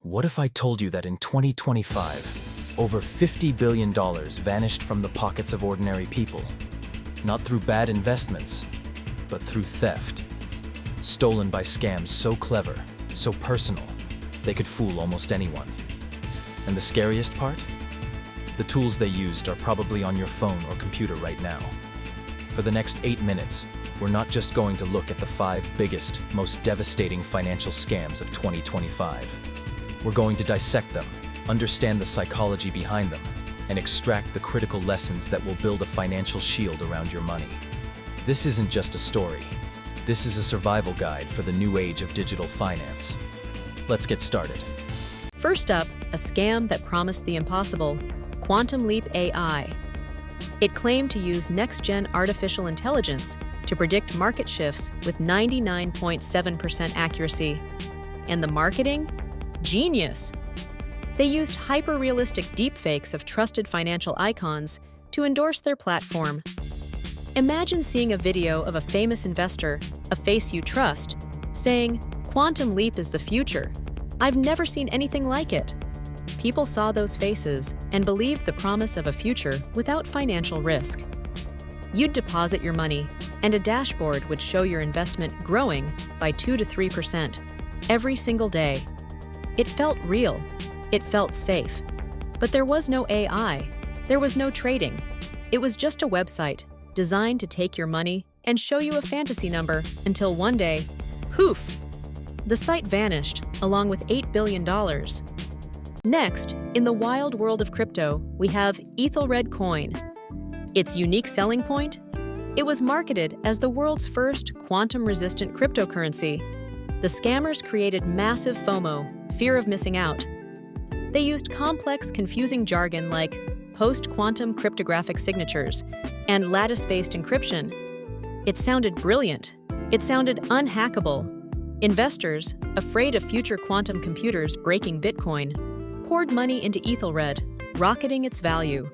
What if I told you that in 2025, over $50 billion vanished from the pockets of ordinary people? Not through bad investments, but through theft. Stolen by scams so clever, so personal, they could fool almost anyone. And the scariest part? The tools they used are probably on your phone or computer right now. For the next 8 minutes, we're not just going to look at the 5 biggest, most devastating financial scams of 2025. We're going to dissect them, understand the psychology behind them, and extract the critical lessons that will build a financial shield around your money. This isn't just a story. This is a survival guide for the new age of digital finance. Let's get started. First up, a scam that promised the impossible: Quantum Leap AI. It claimed to use next-gen artificial intelligence to predict market shifts with 99.7% accuracy. And the marketing? Genius! They used hyper-realistic deepfakes of trusted financial icons to endorse their platform. Imagine seeing a video of a famous investor, a face you trust, saying, "Quantum Leap is the future. I've never seen anything like it." People saw those faces and believed the promise of a future without financial risk. You'd deposit your money, and a dashboard would show your investment growing by 2 to 3% every single day. It felt real. It felt safe. But there was no AI. There was no trading. It was just a website designed to take your money and show you a fantasy number until one day, poof! The site vanished, along with $8 billion. Next, in the wild world of crypto, we have Ethelred Coin. Its unique selling point? It was marketed as the world's first quantum-resistant cryptocurrency. The scammers created massive FOMO, fear of missing out. They used complex, confusing jargon like post-quantum cryptographic signatures and lattice-based encryption. It sounded brilliant. It sounded unhackable. Investors, afraid of future quantum computers breaking Bitcoin, poured money into Ethelred, rocketing its value.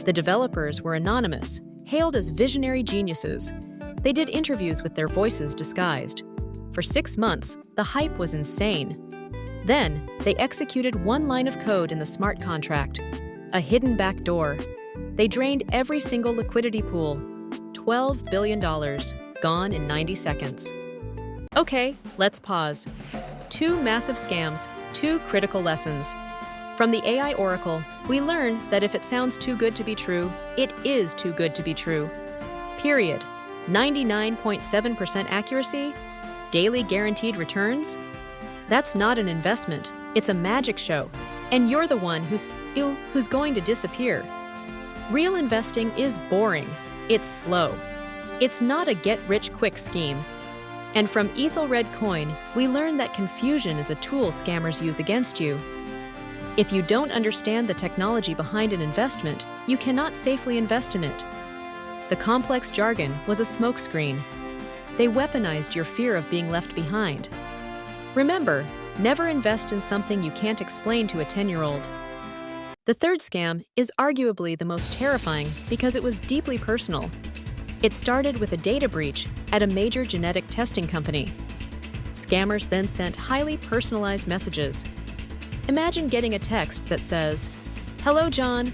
The developers were anonymous, hailed as visionary geniuses. They did interviews with their voices disguised. For 6 months, the hype was insane. Then, they executed one line of code in the smart contract, a hidden backdoor. They drained every single liquidity pool. $12 billion, gone in 90 seconds. Okay, let's pause. 2 massive scams, 2 critical lessons. From the AI Oracle, we learn that if it sounds too good to be true, it is too good to be true. Period. 99.7% accuracy? Daily guaranteed returns? That's not an investment. It's a magic show. And you're the one who's going to disappear. Real investing is boring. It's slow. It's not a get-rich-quick scheme. And from Ethelred Coin, we learn that confusion is a tool scammers use against you. If you don't understand the technology behind an investment, you cannot safely invest in it. The complex jargon was a smokescreen. They weaponized your fear of being left behind. Remember, never invest in something you can't explain to a 10-year-old. The third scam is arguably the most terrifying because it was deeply personal. It started with a data breach at a major genetic testing company. Scammers then sent highly personalized messages. Imagine getting a text that says, "Hello, John.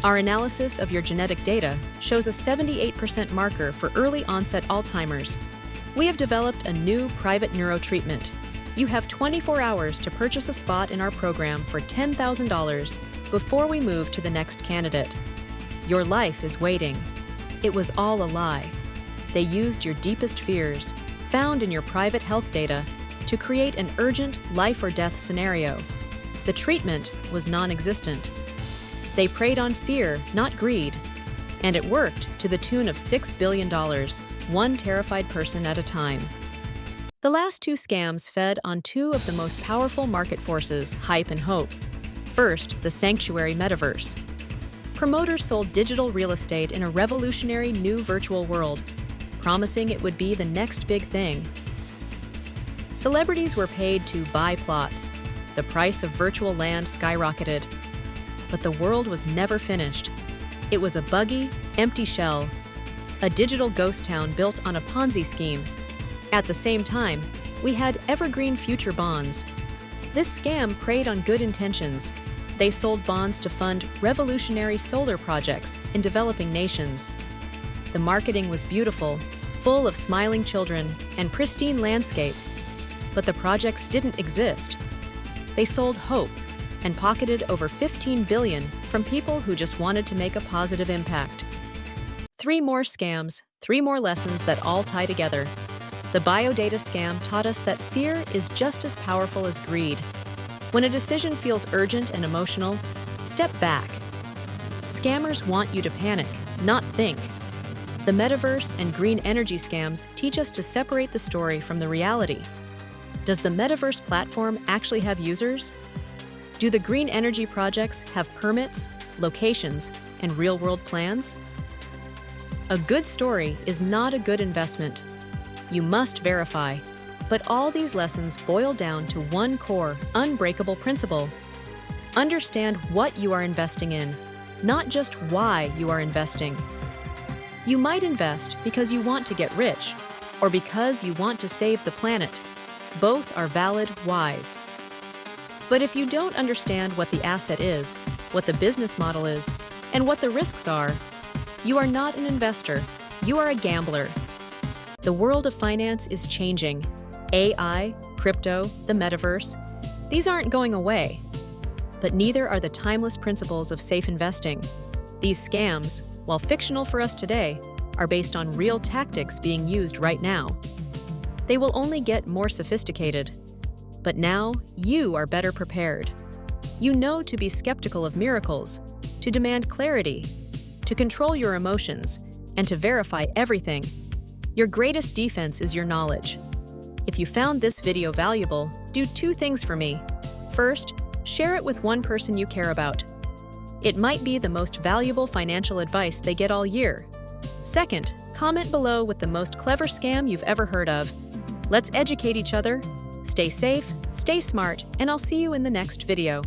Our analysis of your genetic data shows a 78% marker for early onset Alzheimer's. We have developed a new private neuro treatment. You have 24 hours to purchase a spot in our program for $10,000 before we move to the next candidate. Your life is waiting." It was all a lie. They used your deepest fears, found in your private health data, to create an urgent life or death scenario. The treatment was non-existent. They preyed on fear, not greed. And it worked to the tune of $6 billion, one terrified person at a time. The last 2 scams fed on 2 of the most powerful market forces, hype and hope. First, the sanctuary metaverse. Promoters sold digital real estate in a revolutionary new virtual world, promising it would be the next big thing. Celebrities were paid to buy plots. The price of virtual land skyrocketed. But the world was never finished. It was a buggy, empty shell, a digital ghost town built on a Ponzi scheme. At the same time, we had evergreen future bonds. This scam preyed on good intentions. They sold bonds to fund revolutionary solar projects in developing nations. The marketing was beautiful, full of smiling children and pristine landscapes, but the projects didn't exist. They sold hope and pocketed over $15 billion from people who just wanted to make a positive impact. 3 more scams, 3 more lessons that all tie together. The biodata scam taught us that fear is just as powerful as greed. When a decision feels urgent and emotional, step back. Scammers want you to panic, not think. The metaverse and green energy scams teach us to separate the story from the reality. Does the metaverse platform actually have users? Do the green energy projects have permits, locations, and real-world plans? A good story is not a good investment. You must verify. But all these lessons boil down to one core, unbreakable principle. Understand what you are investing in, not just why you are investing. You might invest because you want to get rich, or because you want to save the planet. Both are valid whys. But if you don't understand what the asset is, what the business model is, and what the risks are, you are not an investor, you are a gambler. The world of finance is changing. AI, crypto, the metaverse, these aren't going away. But neither are the timeless principles of safe investing. These scams, while fictional for us today, are based on real tactics being used right now. They will only get more sophisticated. But now, you are better prepared. You know to be skeptical of miracles, to demand clarity, to control your emotions, and to verify everything. Your greatest defense is your knowledge. If you found this video valuable, do 2 things for me. First, share it with one person you care about. It might be the most valuable financial advice they get all year. Second, comment below with the most clever scam you've ever heard of. Let's educate each other. Stay safe, stay smart, and I'll see you in the next video.